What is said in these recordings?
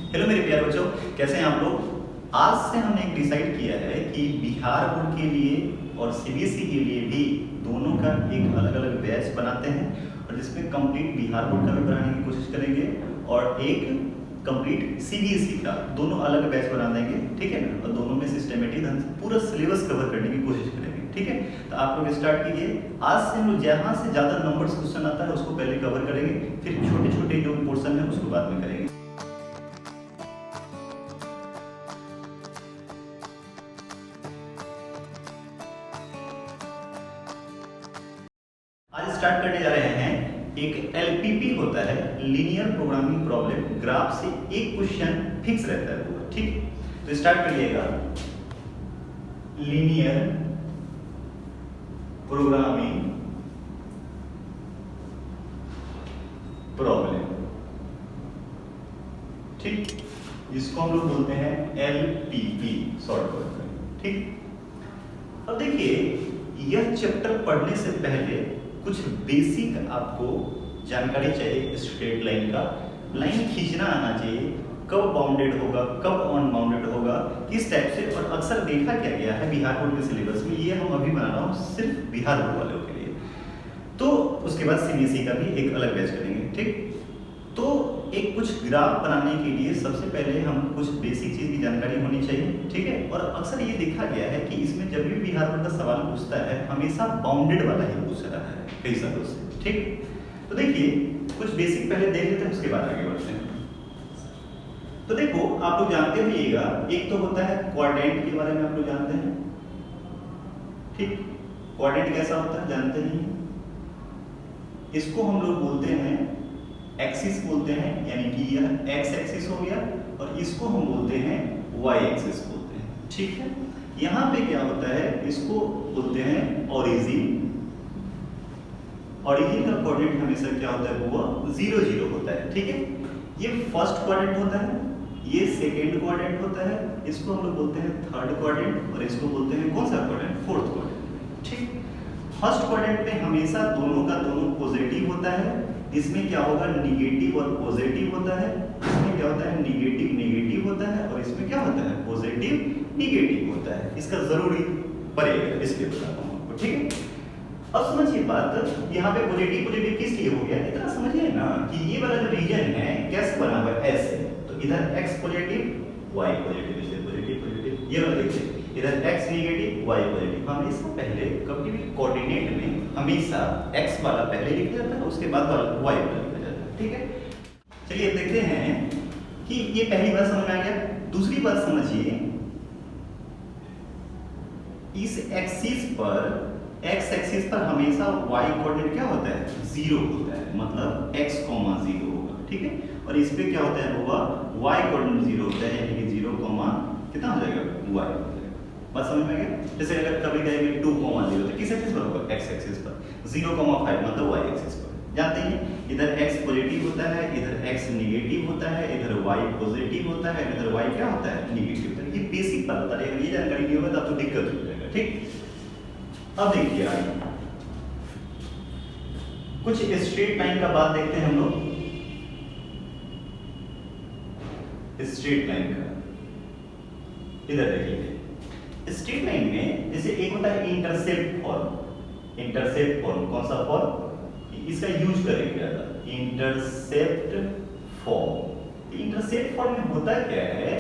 Hello मेरे प्यारे बच्चों, कैसे हैं आप लोग। आज से हमने एक डिसाइड किया है कि बिहार बोर्ड के लिए और सीबीएसई के लिए भी दोनों का एक अलग अलग बैच बनाते हैं और जिसमें कंप्लीट बिहार बोर्ड का भी बनाने की कोशिश करेंगे और एक कंप्लीट सीबीएसई का, दोनों अलग बैच बना देंगे, ठीक है ना। और दोनों में सिस्टमेटिक ढंग से पूरा सिलेबस कवर करने की कोशिश करेंगे, ठीक है। तो आप लोग स्टार्ट कीजिए। आज से हम लोग जहाँ से ज़्यादा नंबर्स क्वेश्चन आता है उसको पहले कवर करेंगे, फिर छोटे छोटे जो पोर्सन है उसको बाद में करेंगे। आज स्टार्ट करने जा रहे हैं। एक एलपीपी होता है, लीनियर प्रोग्रामिंग प्रॉब्लम। ग्राफ से एक क्वेश्चन फिक्स रहता है पूरा, ठीक। तो स्टार्ट करिएगा। लीनियर प्रोग्रामिंग प्रॉब्लम, ठीक, जिसको हम लोग बोलते हैं एलपीपी शॉर्ट वर्ड में, ठीक। अब देखिए, यह चैप्टर पढ़ने से पहले कुछ बेसिक आपको जानकारी चाहिए। स्ट्रेट लाइन का लाइन खींचना आना चाहिए, कब बाउंडेड होगा, कब अनबाउंडेड होगा, किस टाइप से। और अक्सर देखा क्या गया है बिहार बोर्ड के सिलेबस में, ये हम अभी बना रहा हूँ सिर्फ बिहार बोर्ड वालों के लिए। तो उसके बाद सीबीएसई का भी एक अलग बैच करेंगे, ठीक। तो एक कुछ ग्राफ बनाने के लिए सबसे पहले हम कुछ बेसिक चीज की जानकारी होनी चाहिए, ठीक है। और अक्सर ये देखा गया है कि इसमें जब भी बिहार बोर्ड का सवाल पूछता है हमेशा बाउंडेड वाला ही पूछ रहा है कई सालों से, ठीक। तो देखिए, कुछ बेसिक पहले देख लेते हैं, उसके बाद आगे बढ़ते हैं। तो देखो, आप लोग जानते होइएगा, एक तो होता है क्वाड्रेंट के बारे में आप लोग जानते हैं, ठीक। क्वाड्रेंट कैसा होता है जानते नहीं हैं। इसको हम लोग बोलते हैं एक्सिस बोलते हैं, यानी कि यह एक्स एक्सिस हो गया, और इसको हम बोलते हैं वाई एक्सिस बोलते हैं, ठीक है। यहाँ पे क्या होता है, इसको बोलते हैं ओरिजिन। ओरिजिन का कोऑर्डिनेट हमेशा क्या होता है, वो 0 0 होता है, ठीक है। ये फर्स्ट कोऑर्डिनेट होता है, ये सेकेंड कोऑर्डिनेट होता है, इसको हम लोग बोलते हैं थर्ड कोऑर्डिनेट, और इसको बोलते हैं कौन सा कोऑर्डिनेट, फोर्थ कोऑर्डिनेट, ठीक। फर्स्ट क्वाड्रेंट में हमेशा दोनों का दोनों पॉजिटिव होता है। इसमें क्या होगा, निगेटिव और पॉजिटिव होता है। इसमें क्या होता है, निगेटिव नेगेटिव होता है, और इसमें क्या होता है, पॉजिटिव निगेटिव होता है। इसका जरूरी पड़ेगा, इसलिए बताता हूं आपको, ठीक है। अब समझिए बात, यहाँ पे पॉजिटिव पॉजिटिव किस लिए हो गया, इतना समझिए ना कि ये वाला जो रीजन है कैसे बना हुआ है, ऐसे। तो इधर x पॉजिटिव y पॉजिटिव, इसे पॉजिटिव पॉजिटिव, ये वाला देखिए, इधर x नेगेटिव y पॉजिटिव। हमेशा पहले कभी भी कोऑर्डिनेट में हमेशा x वाला पहले लिखा जाता है, उसके बाद वाला y वाला लिखा जाता है, ठीक है। चलिए देखते हैं कि ये पहली बात समझ में आ गया। दूसरी बात समझिए, इस एक्सिस पर, x एक्सिस पर हमेशा y कोऑर्डिनेट क्या होता है, 0 होता है, मतलब x, 0 होगा, ठीक है। और इस पे क्या होता है, होगा y कोऑर्डिनेट 0 होता है, यानी कि 0, कितना हो जाएगा, y हो जाएगा। बात समझ में आ गया। जैसे अगर कभी कहेंगे 2, 0 तो किस एक्सिस पर होगा, x एक्सिस पर, 0,5 मतलब y एक्सिस पर। जानते हैं इधर x पॉजिटिव होता है, इधर x नेगेटिव होता है, इधर y पॉजिटिव होता है, इधर y क्या होता है, नेगेटिव होता है। ये बेसिक बात होता है, अगर ये जानकारी नहीं होगा तो आपको दिक्कत हो जाएगा, ठीक। अब देखिए आगे कुछ स्ट्रेट लाइन का बात देखते हैं हम लोग। स्ट्रेट लाइन का इधर देखिए, स्ट्रेट लाइन में जैसे एक होता है इंटरसेप्ट फॉर्म। इंटरसेप्ट फॉर्म कौन सा फॉर्म, इसका यूज करेंगे ज्यादा, इंटरसेप्ट फॉर्म। इंटरसेप्ट फॉर्म में होता क्या है,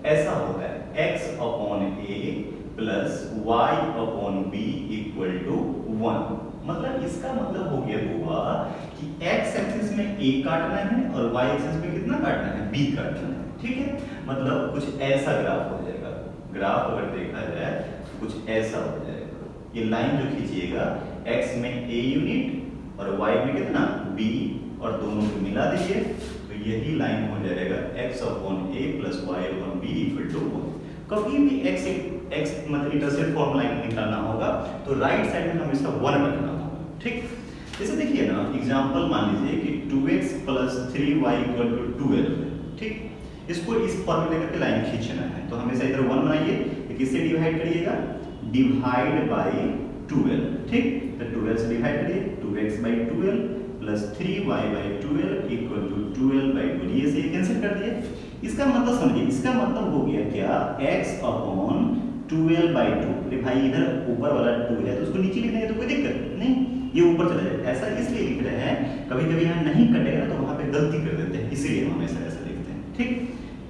ऐसा होता है x upon a plus y upon b equal to 1। मतलब इसका मतलब हो गया हुआ कि x एक्सिस में a काटना है और y एक्सिस में कितना काटना है, b काटना है, ठीक है। मतलब कुछ ऐसा ग्राफ हो जाएगा। ग्राफ अगर देखा जाए तो कुछ ऐसा हो जाएगा। ये लाइन जो खींचिएगा, x में a यूनिट और y में कितना, b, और दोनों को मिला दीजिए तो यही लाइन हो जाएगा x upon a plus y upon b equal to 1। कभी भी x मतलब इंटरसेप्ट फॉर्म लाइन निकालना होगा तो राइट साइड में हमेशा 1 रखना होगा, ठीक। जैसे देखिए ना, एग्जांपल मान लीजिए कि 2x plus 3y equal to 12, ठीक। इसको इस फॉर्मूले करके लाइन खींचना है तो हमेशा इधर 1 बनाइए, किससे डिवाइड करिएगा, डिवाइड बाय 12, ठीक। तो 12 से डिवाइड करिए, 2x by 12 plus 3y by 12 equal to 12 by 12, ये से कैंसिल कर दिए। इसका मतलब समझिए, इसका मतलब हो गया क्या, x अपॉन 12/2। अरे भाई इधर ऊपर वाला 2 है तो उसको नीचे लिखने की तो कोई दिक्कत नहीं, ये ऊपर चला जाए। ऐसा इसलिए लिख रहे हैं, कभी कभी यहाँ नहीं कटेगा ना तो वहां पे गलती कर देते हैं, इसीलिए हम हमेशा ऐसा लिखते हैं। ठीक,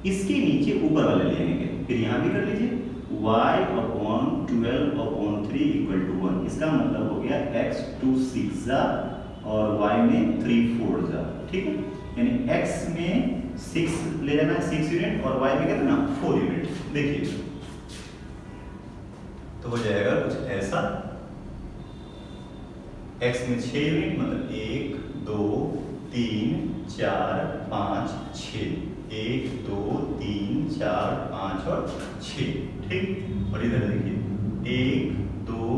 इसके नीचे ऊपर वाले ले आएंगे, फिर यहाँ भी कर लीजिए y अपॉन 12/3 इक्वल टू 1। इसका मतलब हो गया x 2 6 और y में 3 4 जा। ठीक है, यानी x में 6 ले लेना है 6 यूनिट और y में कितना 4 यूनिट। देखिए तो हो जाएगा कुछ ऐसा, x में 6 यूनिट मतलब 1 2 3 4 5 6, 1 2 3 4 5 और 6। ठीक, और इधर देखिए 1 2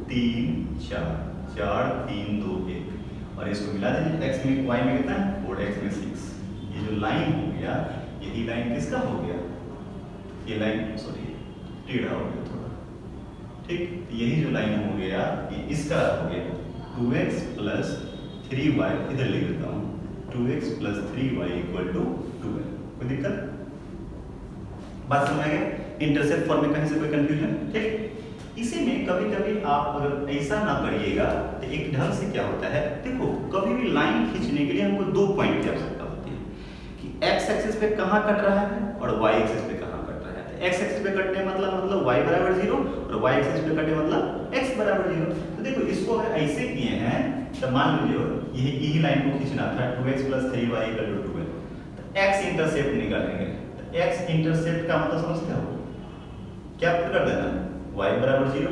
3 4 4 3 2 1 और इसको मिला दीजिए, x में y में कितना है 4, x में 6। ये जो लाइन हो गया, यही लाइन किसका हो गया, ये लाइन सॉरी टेढ़ा हो गया थोड़ा। ठीक, यही जो लाइन हो गया ये इसका हो गया 2x प्लस 3y, इधर लिख देता हूँ 2x plus 3y equal to 12। कोई दिक्कत, बात समझ आ गया, इंटरसेप्ट फॉर्म में कहीं से कोई कंफ्यूजन। ठीक, इसी में कभी कभी आप अगर ऐसा ना करिएगा तो एक ढंग से क्या होता है, देखो कभी भी लाइन खींचने के लिए हमको 2 पॉइंट की आवश्यकता होती है कि x एक्सिस पे कहाँ कट रहा है और y एक्सिस पे कहाँ कट रहा है। तो x एक्सिस पे कटने मतलब y बराबर 0 और y एक्सिस पे कटने मतलब x बराबर 0। तो देखो इसको अगर ऐसे किए हैं तो मान लीजिए यही लाइन को खींचना था 2x plus 3y equal to 12, तो x इंटरसेप्ट निकालेंगे। तो x इंटरसेप्ट का मतलब समझते हो, क्या पुट कर देना, y बराबर 0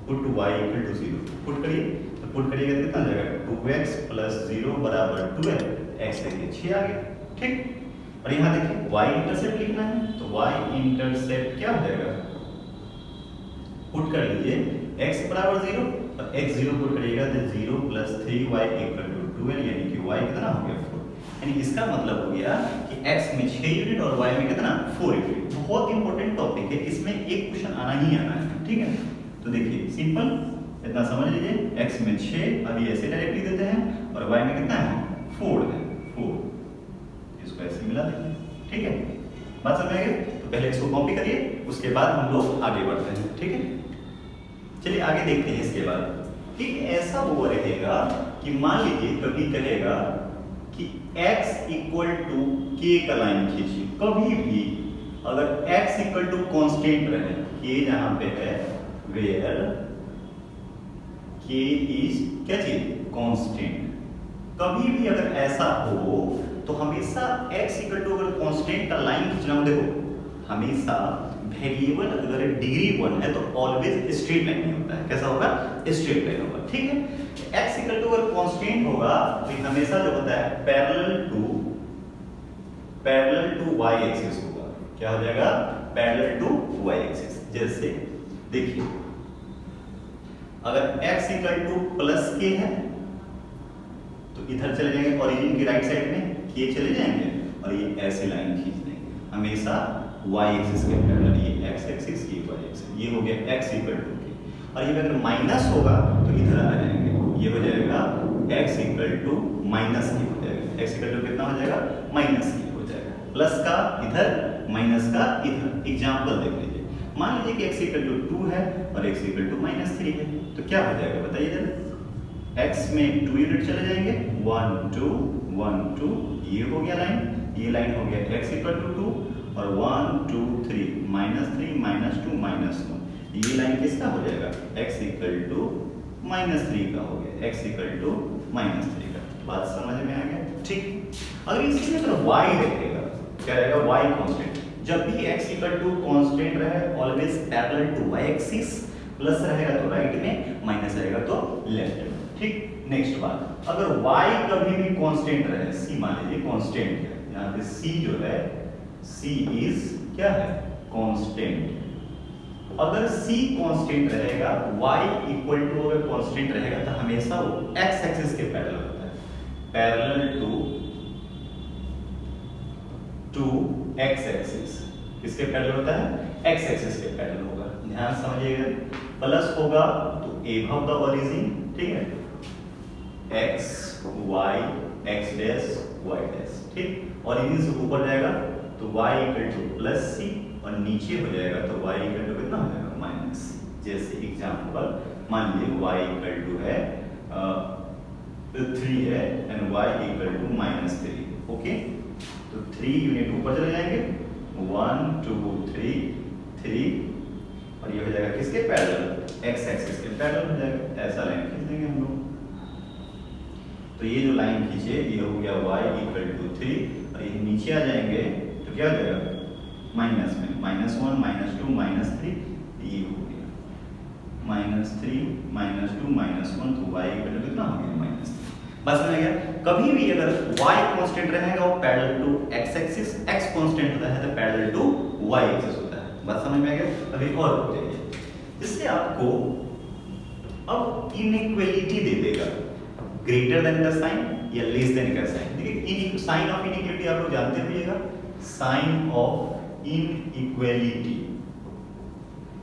put y equal to 0 put करिए, तो पुट करिएगा कितना आ जाएगा 2x प्लस 0 बराबर 12, x देखिए 6 आ गया। ठीक, और यहाँ देखिए y इंटरसेप्ट लिखना है तो y इंटरसेप्ट क्या हो जाएगा, पुट कर लीजिए x बराबर 0 और x 0 पुट करिएगा तो 0 प्लस 3y इक्वल टू 12, यानी कि y कितना हो गया 4। यानी इसका मतलब हो गया कि x में 6 यूनिट और y में कितना 4 यूनिट। बहुत इंपॉर्टेंट टॉपिक है, इसमें एक क्वेश्चन आना ही आना है। ठीक है, तो देखिए सिंपल इतना समझ लीजिए, x में 6 अभी ऐसे डायरेक्टली देते हैं और y में कितना है 4 है 4, इसको ऐसे मिला देंगे। ठीक है, बात समझ गए, तो पहले इसको कॉपी करिए, उसके बाद हम लोग आगे बढ़ते हैं। ठीक है, चलिए आगे देखते हैं। इसके बाद एक ऐसा वो रहेगा कि मान लीजिए कभी कहेगा कि x इक्वल टू k का लाइन खींचिए। कभी भी अगर x इक्वल टू कांस्टेंट रहे, k जहां पे है वेयर k इज क्या चीज कांस्टेंट, कभी भी अगर ऐसा हो तो हमेशा x इक्वल टू अगर कांस्टेंट का लाइन खींचना हो, देखो हमेशा वेरिएबल अगर डिग्री 1 है तो ऑलवेज स्ट्रेट लाइन नहीं होता है। कैसा होगा, स्ट्रेट लाइन होगा। ठीक है, x इक्वल टू अगर कांस्टेंट होगा तो हमेशा जो होता है पैरेलल टू y एक्सिस होगा। क्या हो जाएगा, पैरेलल टू y एक्सिस। जैसे देखिए अगर x equal two plus k है तो इधर चले जाएंगे ओरिजिन की राइट साइड में k चले जाएंगे और ये ऐसे लाइन खींच देंगे हमेशा y एक्सिस के पैरेलल, ये x एक्सिस ये y एक्सिस, ये हो गया x इक्वल टू k। और ये अगर माइनस होगा तो इधर आ जाएंगे, ये हो जाएगा x equal to minus k हो जाएगा। x इक्वल टू कितना हो जाएगा माइनस k हो जाएगा, प्लस का इधर माइनस का इधर। एग्जांपल देख लीजिए, मान लीजिए कि x इक्वल टू 2 है और x इक्वल टू -3 है, तो क्या हो जाएगा बताइए जरा। x में 2 यूनिट चले जाएंगे 1 2 1 2, ये हो गया लाइन, ये लाइन हो गया x इक्वल टू 2 और 1 2 3 -3 -2 -1, ये लाइन किसका हो जाएगा x इक्वल टू -3 का हो गया, x इक्वल टू -3 का। बात समझ में आ गया। ठीक, अगर इसी में अगर y रहेगा, क्या रहेगा y कांस्टेंट। जब भी x इक्वल टू कांस्टेंट रहे always parallel to y axis, plus रहेगा तो राइट में, माइनस रहेगा तो लेफ्ट में। ठीक, नेक्स्ट बात, अगर y कभी भी कांस्टेंट रहे, c मान लीजिए कांस्टेंट है, यहाँ पे c जो है c इज क्या है कांस्टेंट। अगर c कांस्टेंट रहेगा, y इक्वल टू अगर कांस्टेंट रहेगा तो हमेशा वो x एक्सिस के पैरेलल होता है, पैरेलल टू x एक्सिस। किसके पैरेलल होता है, x एक्सिस के पैरेलल होगा। ध्यान समझिएगा, प्लस होगा तो एबव द ओरिजिन, ठीक है, x y x dash y dash. ठीक, ओरिजिन से ऊपर जाएगा तो y इक्वल टू प्लस सी, और नीचे हो जाएगा तो y इक्वल टू कितना हो जाएगा माइनस सी। जैसे एग्जांपल मान लीजिए y इक्वल टू है 3 है and y equal to -3। Okay, तो 3 यूनिट ऊपर चले जाएंगे, 1 2 3 3, और ये हो जाएगा किसके पैरेलल, x एक्सिस के पैरेलल हो जाएगा। ऐसा लाइन खींच देंगे हम लोग। तो ये जो लाइन खींचे ये हो गया y इक्वल टू 3, और ये नीचे आ जाएंगे तो क्या हो जाएगा माइनस में, -1 -2 -3, ये हो गया -3 -2 -1, तो y इक्वल टू कितना हो गया -3। बस समझ गया। कभी भी अगर y कांस्टेंट रहेगा वो parallel to x axis, x constant होता है तो पैरेलल टू y एक्सिस होता है। बात समझ में आ गया। अभी और हो जाइए, इससे आपको अब इनइक्वालिटी दे देगा, ग्रेटर देन का साइन या लेस देन का साइन। देखिए साइन ऑफ इनइक्वालिटी आप लोग जानते होइएगा, साइन ऑफ इनइक्वालिटी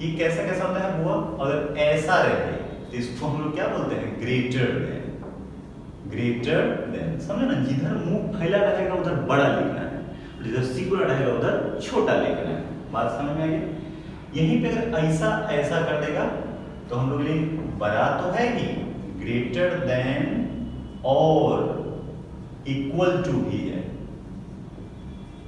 ये कैसा कैसा होता है हुआ, अगर ऐसा रहे तो इसको हम लोग क्या बोलते हैं ग्रेटर देन। ग्रेटर देन समझे ना, जिधर मुंह फैला रहेगा उधर बड़ा लिखना है, जिधर सिकुड़ा रहेगा उधर छोटा लिखना है। बात समझ में आ गई। यहीं पे अगर ऐसा ऐसा कर देगा तो हम लोग बड़ा तो है ही, ग्रेटर देन और इक्वल टू भी है,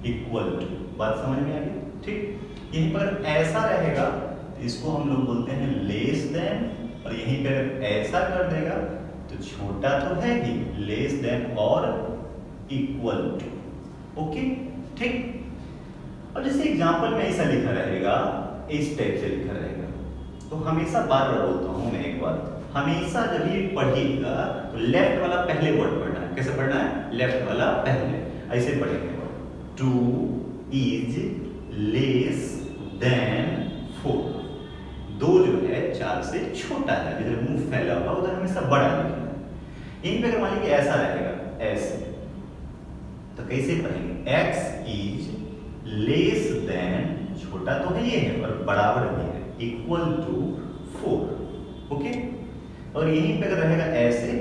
इक्वल टू। बात समझ में आ गई, ठीक। यहीं पर ऐसा रहेगा तो इसको हम लोग बोलते हैं लेस देन, और यहीं पर ऐसा कर देगा तो छोटा तो है ही, लेस देन और इक्वल टू। ओके, ठीक। और जैसे एग्जांपल में ऐसा लिखा रहेगा, इस टाइप से लिखा रहेगा, तो हमेशा बार बार बोलता हूं मैं एक बात, हमेशा जब ये पढ़िएगा तो लेफ्ट वाला पहले वर्ड पढ़ना है। कैसे पढ़ना है, लेफ्ट वाला पहले, ऐसे पढ़ेंगे वर्ड। 2 इज लेस देन 4, 2 जो है 4 से छोटा है, जिधर मुंह फैला हुआ उधर हमेशा बड़ा लिखना है। यहीं पे अगर मान लीजिए ऐसा रहेगा ऐसे, तो कैसे पढ़ेंगे, x इज लेस देन, छोटा तो है ये है और बराबर भी है, इक्वल टू 4। ओके, और यहीं पे अगर रहेगा ऐसे,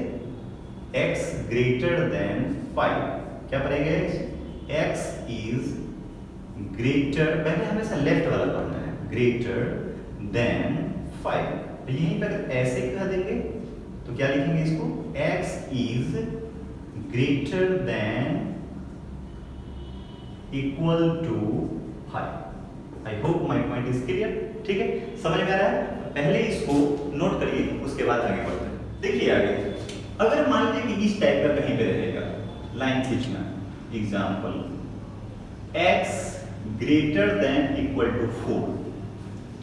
x ग्रेटर देन 5, क्या पढ़ेंगे, x इज ग्रेटर, पहले हमेशा लेफ्ट वाला पढ़ना है, ग्रेटर देन 5। तो यहीं पे अगर ऐसे कह देंगे तो क्या लिखेंगे इसको, x is greater than equal to 5। I hope my point is clear, ठीक है, समझ में आ रहा है। पहले इसको नोट करिए, उसके बाद आगे बढ़ते हैं। देखिए आगे, अगर मान लीजिए कि इस टाइप का कहीं पे रहेगा लाइन खींचना, example x greater than equal to 4,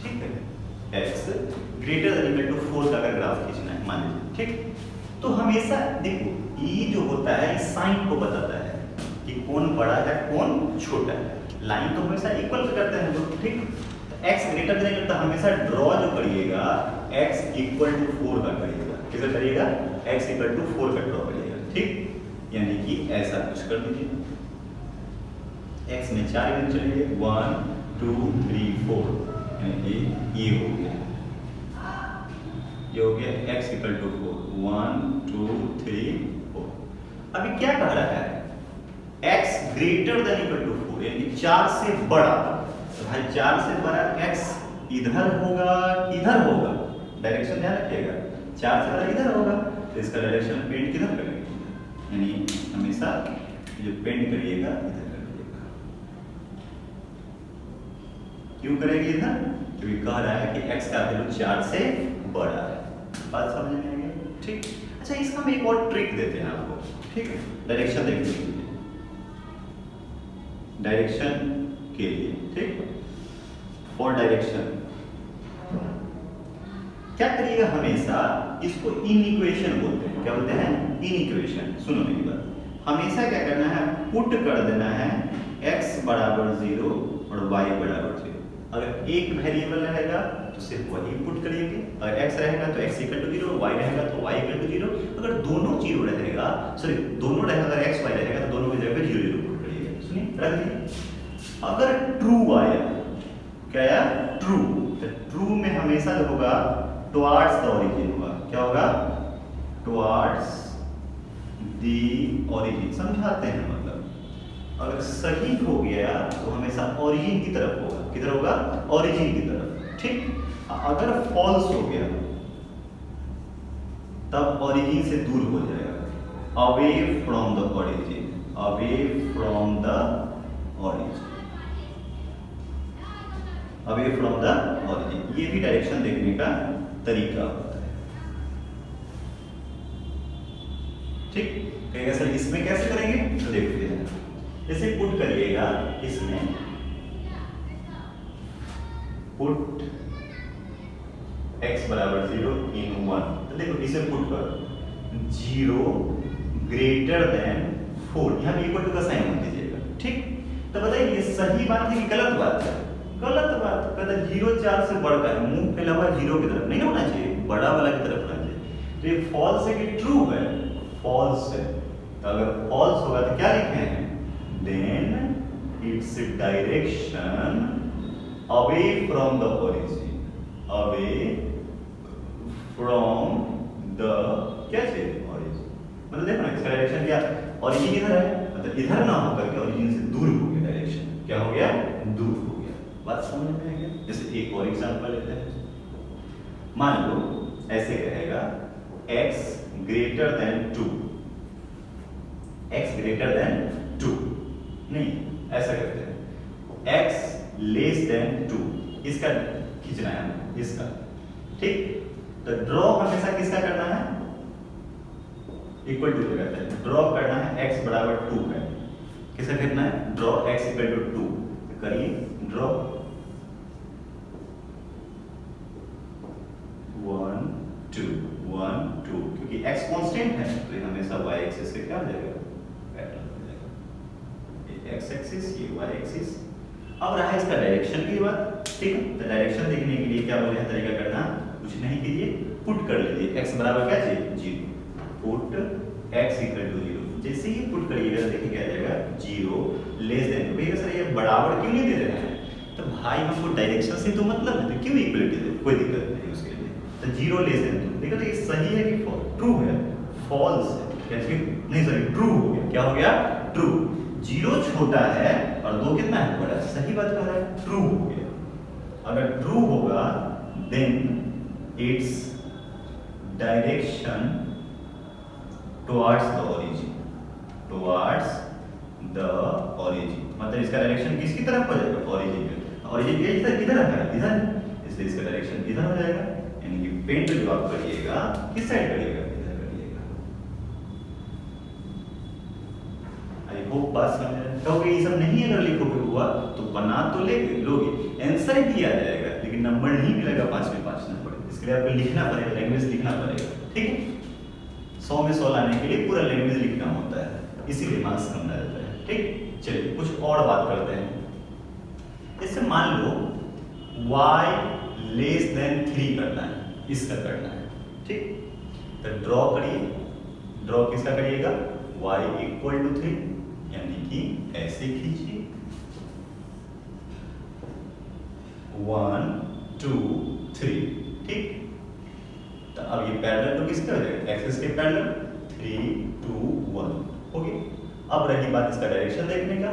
ठीक है, x greater than equal to 4 का अगर ग्राफ खींचना है मान लीजिए, ठीक। तो हमेशा देखो ये जो होता है साइन को बताता है कि कौन बड़ा है कौन छोटा है। लाइन तो हमेशा इक्वल करते हैं लोग, ठीक। x ग्रेटर देन इक्वल, हमेशा ड्रॉ जो करिएगा x इक्वल टू 4 का करिएगा। किसका करिएगा, x इक्वल टू 4 का ड्रॉ करिएगा, ठीक। यानी कि ऐसा कुछ कर दीजिए, x में 4 यूनिट चलेंगे, 1 2 3 4, यानी ये हो गया, ये हो गया x इक्वल टू 4, 1 2 3 4। अभी क्या कह रहा है, x greater than equal to 4, यानी 4 से बड़ा। तो भाई 4 से बड़ा x इधर होगा इधर होगा, डायरेक्शन ध्यान रखिएगा, 4 से बड़ा इधर होगा, तो इसका डायरेक्शन पेंट किधर करेंगे, यानी हमेशा जो पेंट करिएगा इधर करिएगा। क्यों करेंगे इधर, क्योंकि कह रहा है कि x का वैल्यू 4 से बड़ा है। बात समझ में आ गई, ठीक। अच्छा, इसका हम एक और ट्रिक देते हैं आपको, ठीक है, डायरेक्शन देख लीजिए, डायरेक्शन के लिए, ठीक। फॉर डायरेक्शन क्या करिएगा, हमेशा इसको इनइक्वेशन बोलते हैं। क्या बोलते हैं, इनइक्वेशन। सुनो मेरी बात, हमेशा क्या करना है, पुट कर देना है x बराबर 0 और y बराबर 0। अगर एक वेरिएबल रहेगा तो सिर्फ वही पुट करिएंगे, अगर x रहेगा तो x इक्वल टू 0, y रहेगा तो y इक्वल टू 0। अगर दोनों 0 रहेगा, सॉरी दोनों रहेगा, अगर x y रहेगा तो दोनों की जगह पे 0 0 पुट करिएगा। सुनिए, रख दीजिए। अगर ट्रू आया, क्या आया, ट्रू, तो ट्रू में हमेशा जो होगा टुवार्ड्स द ओरिजिन होगा। क्या होगा, टुवार्ड्स द ओरिजिन, समझाते हैं मतलब। अगर सही हो गया तो हमेशा ओरिजिन की तरफ होगा, किधर होगा, ओरिजिन की तरफ, ठीक। अगर फॉल्स हो गया तब ओरिजिन से दूर हो जाएगा, away from the origin, away from the origin, away from the origin. ये भी डायरेक्शन देखने का तरीका होता है, ठीक। कहेगा सर इसमें कैसे करेंगे, तो देखते हैं। जैसे पुट करिएगा, इसमें पुट x बराबर 0 इन 1, तो देखो इसे पुट करो 0 ग्रेटर देन 4, यहाँ पे इक्वल टू का साइन मत दीजिएगा, ठीक। तो बताइए ये सही बात है कि गलत बात है, गलत बात। कहता 0 4 से बढ़कर है, मुंह फैला हुआ 0 की तरफ नहीं होना चाहिए, बड़ा वाला की तरफ होना चाहिए। तो ये फॉल्स है कि ट्रू है, फॉल्स है। तो अगर फॉल्स होगा तो क्या लिखे हैं, then it's direction away from the origin, away from the क्या चाहिए, ओरिजिन। मतलब देखो ना इसका डायरेक्शन क्या, ओरिजिन इधर है, मतलब इधर ना होकर के ओरिजिन से दूर हो गया, डायरेक्शन क्या हो गया, दूर हो गया। बात समझ में आ गया। जैसे एक और एग्जांपल लेते हैं, मान लो ऐसे रहेगा x greater then 2, x greater then 2, नहीं ऐसा करते हैं x लेस देन 2, इसका खींचना है हमें, इसका, ठीक। तो ड्रॉ हमेशा किसका करना है, इक्वल टू का करते हैं, ड्रॉ करना है x बराबर 2 का, किसका करना है, ड्रॉ x इक्वल टू 2, करिए ड्रॉ 1 2 1 2, क्योंकि x कांस्टेंट है तो ये हमेशा y एक्सिस के क्या हो जाएगा, पैरेलल हो जाएगा, ये x एक्सिस ये y एक्सिस। अब रहा इसका डायरेक्शन की बात, ठीक है। तो डायरेक्शन देखने के लिए क्या बोले हैं, तरीका करना कुछ नहीं कीजिए, पुट कर लीजिए x बराबर क्या चाहिए, 0, पुट x इक्वल टू 0। जैसे ही पुट करिएगा देखिए क्या आ जाएगा, 0 लेस देन। भैया सर ये बराबर क्यों नहीं दे रहे हैं, तो भाई हमको डायरेक्शन से तो मतलब है, तो क्यों इक्वलिटी दे, कोई दिक्कत नहीं उसके लिए। तो 0 लेस देन 2, देखो तो ये सही है कि ट्रू है, फॉल्स है, कैसे नहीं सॉरी ट्रू हो गया, क्या हो गया, ट्रू। 0 छोटा है और 2 कितना है, बड़ा, सही बात कह रहा है, ट्रू हो गया। अगर ट्रू होगा then it's direction towards the origin, towards the origin, मतलब इसका डायरेक्शन किसकी तरफ हो जाएगा, ओरिजिन की। ओरिजिन के इधर किधर है, इधर, इसलिए इसका डायरेक्शन इधर हो जाएगा। यानी कि पेंट जो आप करिएगा किस साइड करिएगा, इधर करिएगा। आई होप बात समझ रहे हैं। कहोगे ये सब नहीं अगर लिखोगे हुआ तो बना तो लोगे, आंसर ही दिया जाएगा लेकिन नंबर नहीं मिलेगा 5 में 5 नंबर। इसके लिए आपको लिखना पड़ेगा, लैंग्वेज लिखना पड़ेगा, ठीक है। 100 में 100 लाने के लिए पूरा लैंग्वेज लिखना होता है, इसीलिए मार्क्स कम रहता है, ठीक। चलिए कुछ और बात करते हैं। जैसे मान लो y लेस देन 3 करना है, इसका करना है, ठीक। तो ड्रॉ करिए, ड्रॉ किसका करिएगा, y इक्वल टू 3, यानी कि ऐसे खींचिए 1 2 3, ठीक। तो अब ये पैरेलल टू किसका हो जाएगा, एक्सिस के पैरेलल, 3 2 1 हो गया। अब रही बात इसका डायरेक्शन देखने का।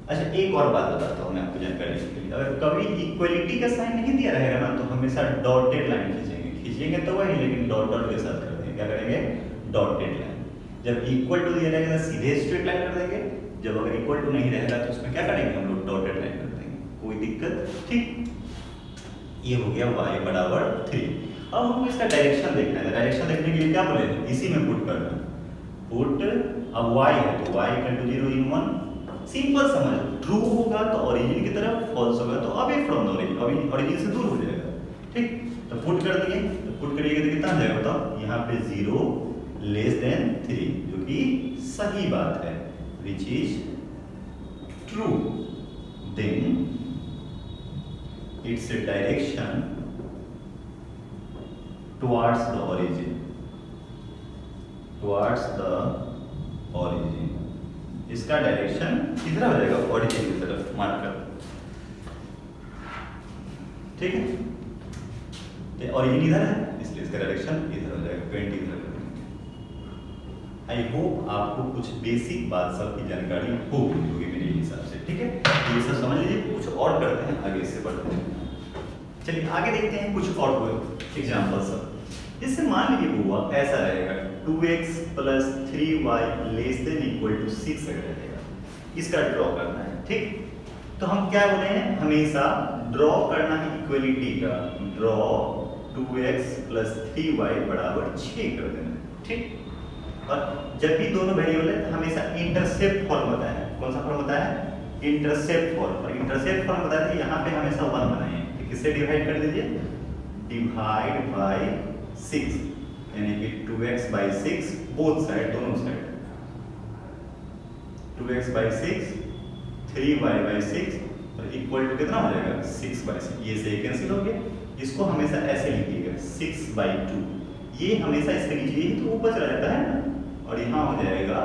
अच्छा एक और बात बताता हूँ मैं आपको जानकारी के लिए, अगर कभी इक्वलिटी का साइन नहीं दिया रहेगा ना तो हमेशा डॉटेड लाइन खींचेंगे तो वही, लेकिन डॉट डॉट के साथ कर देंगे, क्या करेंगे, डॉटेड लाइन। जब इक्वल टू दिया रहेगा तो सीधे स्ट्रेट लाइन कर देंगे, जब अगर इक्वल टू नहीं रहेगा तो उसमें क्या करेंगे हम लोग, डॉटेड लाइन कर देंगे, कोई दिक्कत, ठीक। ये हो गया y बराबर 3। अब हमको इसका डायरेक्शन देखना है, डायरेक्शन देखने के लिए क्या बोले, इसी में पुट करना, पुट, अब y है तो y equal to 0 in 1, simple समझ, ट्रू होगा तो ओरिजिन की तरफ, फॉल्स होगा तो away from the origin, origin से दूर हो जाएगा, ठीक। तो पुट कर दिए, तो पुट करिएगा तो कितना जाएगा बताओ, यहाँ पे 0 लेस देन 3, जो कि सही बात है, which is true, then it's direction towards the origin, towards the origin, इसका डायरेक्शन किधर हो जाएगा, ओरिजिन की तरफ मार्कर, ठीक है। ओरिजिन इधर है इसलिए इसका डायरेक्शन इधर हो जाएगा, पेंट इधर करेंगे, आई होप आपको कुछ बेसिक बात सब की जानकारी होगी मेरे हिसाब से, ठीक है। तो ये सब समझ लीजिए, कुछ और करते हैं, आगे से बढ़ते हैं। चलिए आगे देखते हैं कुछ और एग्जाम्पल सब। जैसे मान लीजिए हुआ ऐसा रहेगा 2x + 3y ≤ 6 अगर रहेगा, इसका ड्रॉ करना है, ठीक। तो हम क्या बोले हैं, हमेशा ड्रॉ करना है इक्वलिटी का, ड्रॉ 2x + 3y = 6 कर देना, ठीक। और जब भी दोनों वेरिएबल है तो हमेशा इंटरसेप्ट फॉर्म होता है। कौन सा फॉर्म होता है, इंटरसेप्ट फॉर्म। और इंटरसेप्ट फॉर्म बताया था, यहाँ पे हमेशा 1 बनाइए, तो किससे डिवाइड कर दीजिए, डिवाइड बाय 6, यानी कि 2x/6 बोथ साइड, दोनों साइड, 2x/6 3y/6 और इक्वल टू कितना हो जाएगा, 6/6। ये से कैंसिल हो गया। इसको हमेशा ऐसे लिखिएगा 6/2, ये हमेशा इसके नीचे ही तो ऊपर चला जाता है ना। और यहाँ हो जाएगा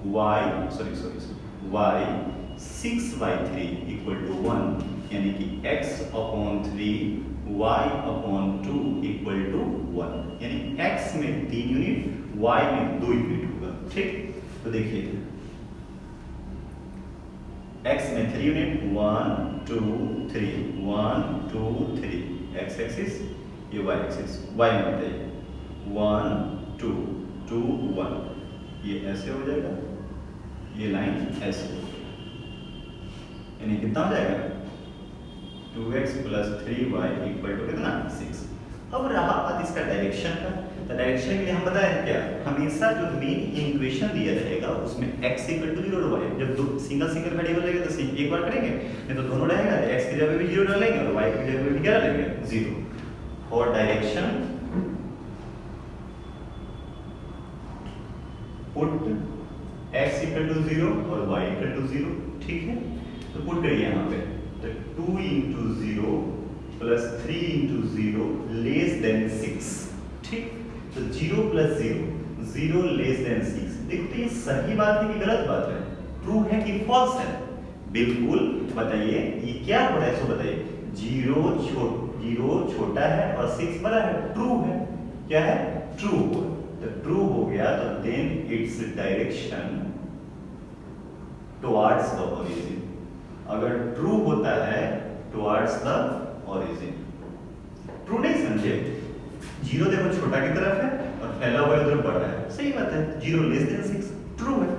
y 6/3 = 1, यानी कि x/3 y/2 = 1, यानी x में 3 यूनिट, y में 2 यूनिट होगा, ठीक। तो देखिए x में 3 यूनिट, 1 2 3 1 2 3, x एक्सिस, ये y एक्सिस, y में बताइए 1 2 2 1, ये ऐसे हो जाएगा, ये लाइन ऐसे हो जाएगा, यानी कितना हो जाएगा 2x + 3y = कितना, 6। अब रहा बात इसका डायरेक्शन का। तो डायरेक्शन के लिए हम बताए क्या, हमेशा जो मेन इक्वेशन दिया रहेगा उसमें x = 0 और y, जब दो सिंगल वेरिएबल रहेगा तो एक बार करेंगे, नहीं तो दोनों रहेगा, x की जगह भी 0 डालेंगे और y की जगह भी क्या डालेंगे, 0। और डायरेक्शन पुट x = 0 और y = 0, ठीक है। तो पुट करिए यहाँ पे, तो 2 × 0 + 3 × 0 < 6, ठीक। तो 0 + 0 0 < 6। देखते ये सही बात है कि गलत बात है, ट्रू है कि फॉल्स है, बिल्कुल बताइए ये क्या हो रहा है, सो बताइए। 0 छोटा है और 6 बड़ा है, ट्रू है, क्या है, ट्रू है। तो ट्रू हो गया, तो then it's direction towards the origin. अगर ट्रू होता है टुवर्ड्स द ओरिजिन, ट्रू नहीं समझे, 0 देखो छोटा की तरफ है और फैला हुआ उधर बड़ा है, सही बात है, 0 < 6 ट्रू है।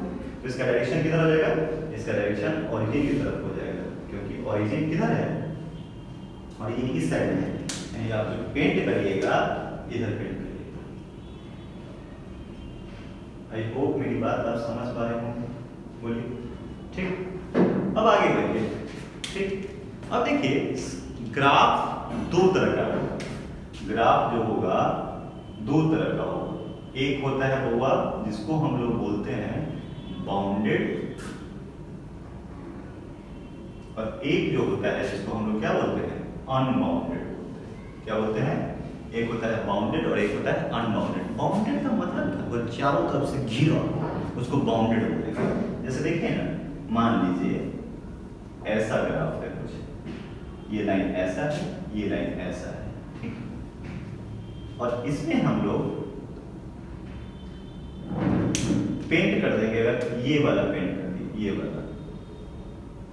तो इसका डायरेक्शन किधर हो जाएगा, इसका डायरेक्शन ओरिजिन की तरफ हो जाएगा, क्योंकि ओरिजिन किधर है, और ये इस साइड में है, यानी आप जो पेंट करिएगा इधर पेंट करिएगा। आई होप मेरी बात आप समझ पा रहे होंगे, बोलिए, ठीक। अब आगे बढ़िए, ठीक। अब देखिए ग्राफ दो तरह का होगा, ग्राफ जो होगा दो तरह का होगा। एक होता है हुआ जिसको हम लोग बोलते हैं बाउंडेड, और एक जो होता है जिसको हम लोग क्या बोलते हैं, अनबाउंडेड बोलते हैं। क्या बोलते हैं, एक होता है बाउंडेड और एक होता है अनबाउंडेड। बाउंडेड का मतलब वो चारों तरफ से घिरा, उसको बाउंडेड बोलते हैं। जैसे देखिए ना, मान लीजिए ऐसा ग्राफ है कुछ, ये लाइन ऐसा है, ये लाइन ऐसा है, ठीक। और इसमें हम लोग पेंट कर देंगे, अगर ये वाला पेंट कर दिए, ये वाला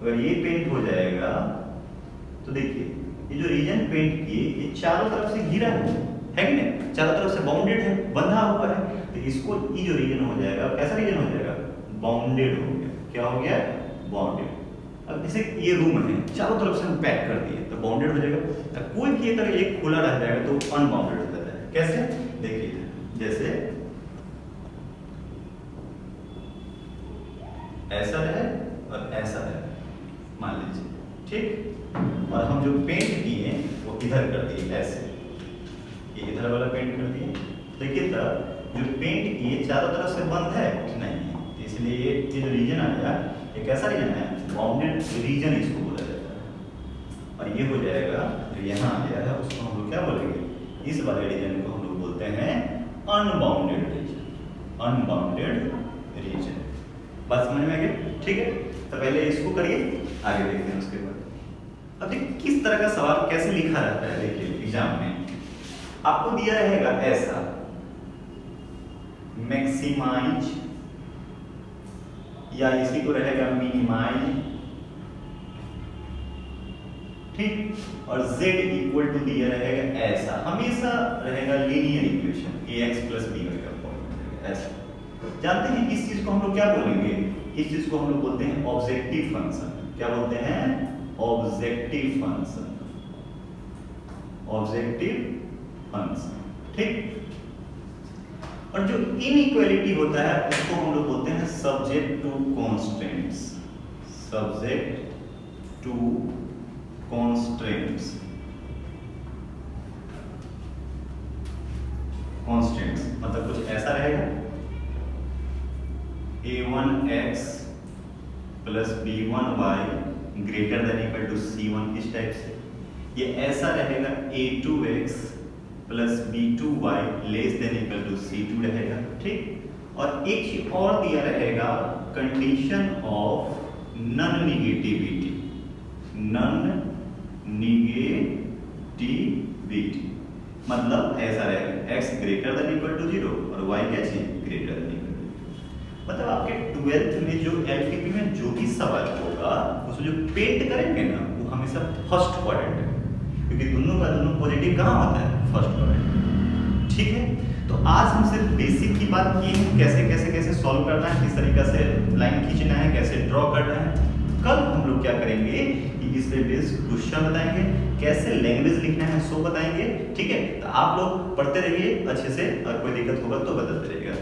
अगर ये पेंट हो जाएगा तो देखिए ये जो रीजन पेंट किए ये चारों तरफ से घिरा है कि नहीं, चारों तरफ से बाउंडेड है, बंधा हुआ है। तो इसको ये जो रीजन हो जाएगा, कैसा रीजन हो जाएगा, बाउंडेड हो गया। क्या हो गया, बाउंडेड। अब जैसे ये रूम है, चारों तरफ से हम पैक कर दिए तो बाउंडेड हो जाएगा। अब कोई भी अगर एक खुला रह जाएगा तो अनबाउंडेड हो जाता है। कैसे, देखिए जैसे ऐसा है और ऐसा है, मान लीजिए, ठीक। और हम जो पेंट किए वो इधर कर दिए ऐसे, ये इधर वाला पेंट कर दिए। देखिए तब जो पेंट किए चारों तरफ से बंद है नहीं, इसलिए ये जो रीजन आया ये कैसा रीजन है, बाउंडेड रीजन इसको बोला जाता है। और ये हो जाएगा जो यहाँ आ गया है उसको हम लोग क्या बोलेंगे, इस वाले रीजन को हम लोग बोलते हैं अनबाउंडेड रीजन, अनबाउंडेड रीजन। बात समझ में आ गई, ठीक है। तो पहले इसको करिए, आगे देखते हैं उसके बाद। अब देखिए किस तरह का सवाल कैसे लिखा रहता है। देखिए एग्जाम में आपको दिया रहेगा ऐसा, मैक्सिमाइज या इसी को रहेगा मिनिमाइज, ठीक, और z इक्वल टू दिया रहेगा ऐसा, हमेशा रहेगा linear equation ax plus by का फॉर्म ऐसा। जानते हैं इस चीज को हम लोग क्या बोलेंगे? इस चीज को हम लोग बोलते हैं ऑब्जेक्टिव फंक्शन। क्या बोलते हैं? ऑब्जेक्टिव फंक्शन, ऑब्जेक्टिव फंक्शन, ठीक। और जो इनइक्वालिटी होता है उसको हम लोग बोलते हैं subject to constants, subject to constants, constants मतलब कुछ ऐसा रहेगा a1x plus b1y greater than equal to c1, इस टाइप से। ये ऐसा रहेगा a2x plus b2y less than equal to c2 रहेगा, ठीक। और एक चीज और दिया रहेगा condition of non negativity, non negativity मतलब ऐसा रहेगा x greater than equal to 0 और y क्या चाहिए? Greater than equal to. मतलब आपके 12th में जो एलटीपी में जो भी सवाल होगा उसको जो पेंट करेंगे ना वो हमेशा फर्स्ट क्वाड्रेंट है, क्योंकि दोनों का दोनों पॉजिटिव कहाँ होता है? फर्स्ट क्वाड्रेंट, ठीक है। तो आज हम सिर्फ बेसिक की बात की है, कैसे कैसे कैसे सॉल्व करना है, किस तरीके से लाइन खींचना है, कैसे ड्रॉ करना है। कल हम लोग क्या करेंगे कि इस पे बेस्ड क्वेश्चन बताएंगे, कैसे लैंग्वेज लिखना है सो बताएंगे, ठीक है। तो आप लोग पढ़ते रहिए अच्छे से, और कोई दिक्कत होगा तो बताते रहिएगा।